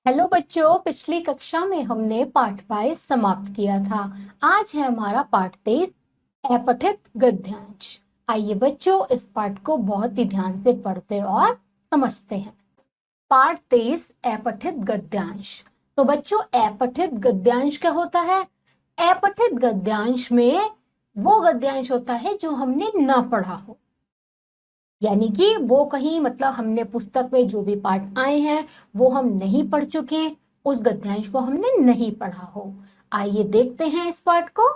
Hello बच्चों, पिछली कक्षा में हमने पाठ 22 समाप्त किया था। आज है हमारा पाठ 23, अपठित गद्यांश। आइए बच्चों, इस पाठ को बहुत ही ध्यान से पढ़ते और समझते हैं। पाठ 23, अपठित गद्यांश। तो बच्चों, अपठित गद्यांश क्या होता है? अपठित गद्यांश में वो गद्यांश होता है जो हमने ना पढ़ा हो, यानी कि वो कहीं मतलब हमने पुस्तक में जो भी पाठ आए हैं वो हम नहीं पढ़ चुके, उस गद्यांश को हमने नहीं पढ़ा हो। आइए देखते हैं इस पाठ को।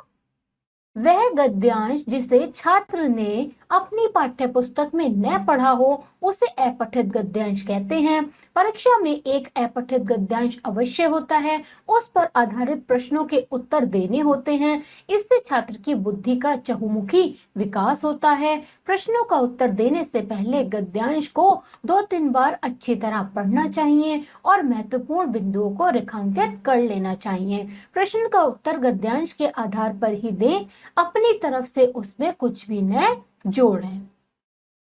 वह गद्यांश जिसे छात्र ने अपनी पाठ्य पुस्तक में न पढ़ा हो उसे अपठित गद्यांश कहते हैं। परीक्षा में एक अपठित गद्यांश अवश्य होता है, उस पर आधारित प्रश्नों के उत्तर देने होते हैं। इससे छात्र की बुद्धि का चहुमुखी विकास होता है। प्रश्नों का उत्तर देने से पहले गद्यांश को 2-3 बार अच्छी तरह पढ़ना चाहिए और महत्वपूर्ण बिंदुओं को रेखांकित कर लेना चाहिए। प्रश्न का उत्तर गद्यांश के आधार पर ही दें, अपनी तरफ से उसमें कुछ भी न जोड़ें।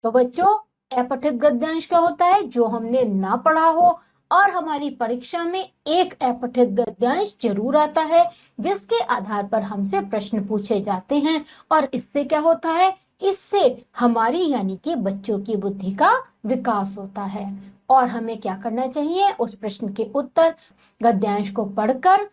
तो बच्चों, अपठित गद्यांश क्या होता है? जो हमने ना पढ़ा हो और हमारी परीक्षा में एक अपठित गद्यांश जरूर आता है जिसके आधार पर हमसे प्रश्न पूछे जाते हैं। और इससे क्या होता है? इससे हमारी यानी कि बच्चों की बुद्धि का विकास होता है। और हमें क्या करना चाहिए? उस प्रश्न के उत्तर गद्यांश को पढ़कर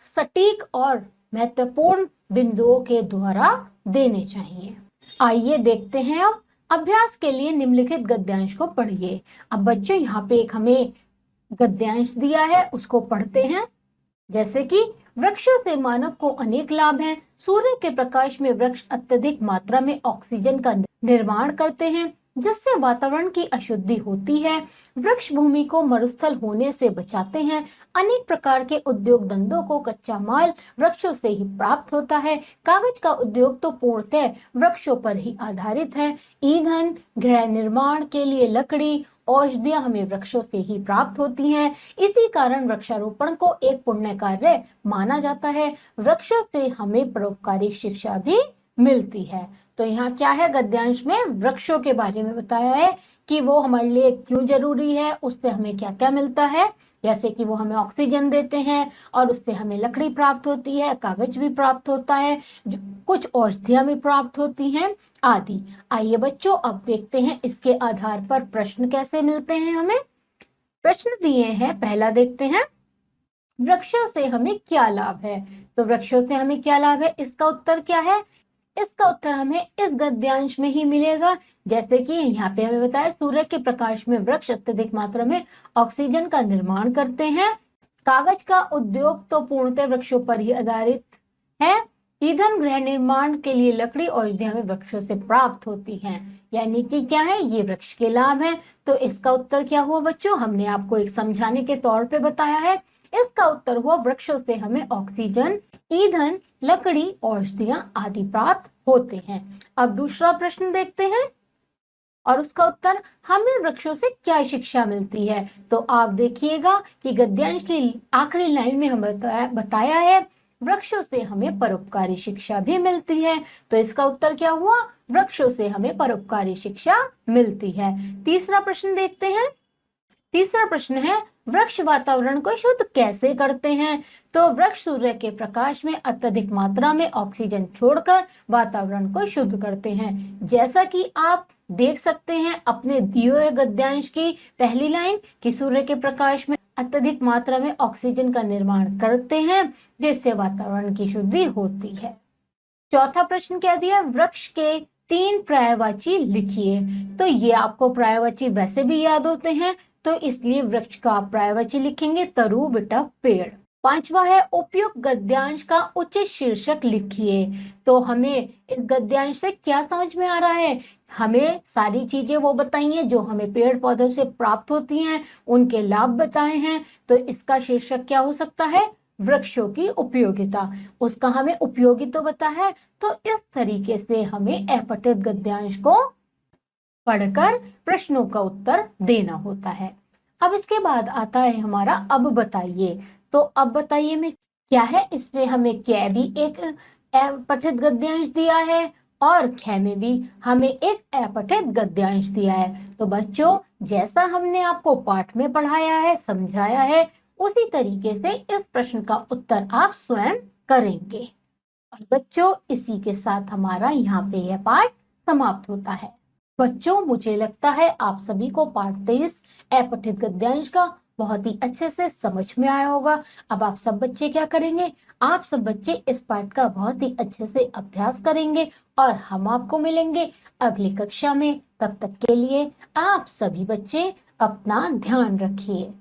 सटीक और महत्वपूर्ण बिंदुओं के द्वारा देने चाहिए। आइए देखते हैं। अब अभ्यास के लिए निम्नलिखित गद्यांश को पढ़िए। अब बच्चों, यहाँ पे एक हमें गद्यांश दिया है, उसको पढ़ते हैं। जैसे कि वृक्षों से मानव को अनेक लाभ हैं। सूर्य के प्रकाश में वृक्ष अत्यधिक मात्रा में ऑक्सीजन का निर्माण करते हैं जिससे वातावरण की अशुद्धि होती है। वृक्ष भूमि को मरुस्थल होने से बचाते हैं। अनेक प्रकार के उद्योग धंधों को कच्चा माल वृक्षों से ही प्राप्त होता है। कागज का उद्योग तो पूर्णतः वृक्षों पर ही आधारित है। ईंधन, गृह निर्माण के लिए लकड़ी, औषधियां हमें वृक्षों से ही प्राप्त होती हैं। इसी कारण वृक्षारोपण को एक पुण्य कार्य माना जाता है। वृक्षों से हमें परोपकारी शिक्षा भी मिलती है। तो यहाँ क्या है? गद्यांश में वृक्षों के बारे में बताया है कि वो हमारे लिए क्यों जरूरी है, उससे हमें क्या क्या मिलता है। जैसे कि वो हमें ऑक्सीजन देते हैं और उससे हमें लकड़ी प्राप्त होती है, कागज भी प्राप्त होता है, कुछ औषधियां भी प्राप्त होती हैं आदि। आइए बच्चों, अब देखते हैं इसके आधार पर प्रश्न कैसे मिलते हैं हमें। प्रश्न दिए हैं, पहला देखते हैं, वृक्षों से हमें क्या लाभ है? तो वृक्षों से हमें क्या लाभ है, इसका उत्तर क्या है? इसका उत्तर हमें इस गद्यांश में ही मिलेगा। जैसे कि यहाँ पे हमें बताया, सूर्य के प्रकाश में वृक्ष अत्यधिक मात्रा में ऑक्सीजन का निर्माण करते हैं। कागज का उद्योग तो पूर्णतः वृक्षों पर ही आधारित है। ईंधन, गृह निर्माण के लिए लकड़ी, औषधियां हमें वृक्षों से प्राप्त होती हैं। यानी कि क्या है? ये वृक्ष के लाभ हैं। तो इसका उत्तर क्या हुआ बच्चों? हमने आपको एक समझाने के तौर पे बताया है। इसका उत्तर हुआ वृक्षों से हमें ऑक्सीजन, ईंधन, लकड़ी, औषधियां आदि प्राप्त होते हैं। अब दूसरा प्रश्न देखते हैं और उसका उत्तर, हमें वृक्षों से क्या शिक्षा मिलती है? तो आप देखिएगा कि गद्यांश की आखिरी लाइन में हमें बताया है वृक्षों से हमें परोपकारी शिक्षा भी मिलती है। तो इसका उत्तर क्या हुआ? वृक्षों से हमें परोपकारी शिक्षा मिलती है। तीसरा प्रश्न देखते हैं। तीसरा प्रश्न है, वृक्ष वातावरण को शुद्ध कैसे करते हैं? तो वृक्ष सूर्य के प्रकाश में अत्यधिक मात्रा में ऑक्सीजन छोड़कर वातावरण को शुद्ध करते हैं। जैसा कि आप देख सकते हैं अपने दिए हुए गद्यांश की पहली लाइन कि सूर्य के प्रकाश में अत्यधिक मात्रा में ऑक्सीजन का निर्माण करते हैं जिससे वातावरण की शुद्धि होती है। चौथा प्रश्न क्या दिया? वृक्ष के 3 पर्यायवाची लिखिए। तो ये आपको पर्यायवाची वैसे भी याद होते हैं, तो इसलिए वृक्ष का आप पर्यायवाची लिखेंगे तरु, बिटप, पेड़। पांचवा है, उपयुक्त गद्यांश का उचित शीर्षक लिखिए। तो हमें इस गद्यांश से क्या समझ में आ रहा है? हमें सारी चीजें वो बताई हैं जो हमें पेड़ पौधों से प्राप्त होती हैं, उनके लाभ बताए हैं। तो इसका शीर्षक क्या हो सकता है? वृक्षों की उपयोगिता। उसका हमें उपयोगी तो बता है। तो इस तरीके से हमें अपठित गद्यांश को पढ़कर प्रश्नों का उत्तर देना होता है। अब इसके बाद आता है हमारा अब बताइए। तो अब बताइए में क्या है? इसमें हमें कै भी एक अपठित गद्यांश दिया है और ख में भी हमें एक अपठित गद्यांश दिया है। तो बच्चों, जैसा हमने आपको पाठ में पढ़ाया है, समझाया है, उसी तरीके से इस प्रश्न का उत्तर आप स्वयं करेंगे। और बच्चों, इसी के साथ हमारा यहाँ पे यह पाठ समाप्त होता है। बच्चों, मुझे लगता है आप सभी को पाठ 23 अपठित गद्यांश का बहुत ही अच्छे से समझ में आया होगा। अब आप सब बच्चे क्या करेंगे? आप सब बच्चे इस पाठ का बहुत ही अच्छे से अभ्यास करेंगे और हम आपको मिलेंगे अगली कक्षा में। तब तक के लिए आप सभी बच्चे अपना ध्यान रखिए।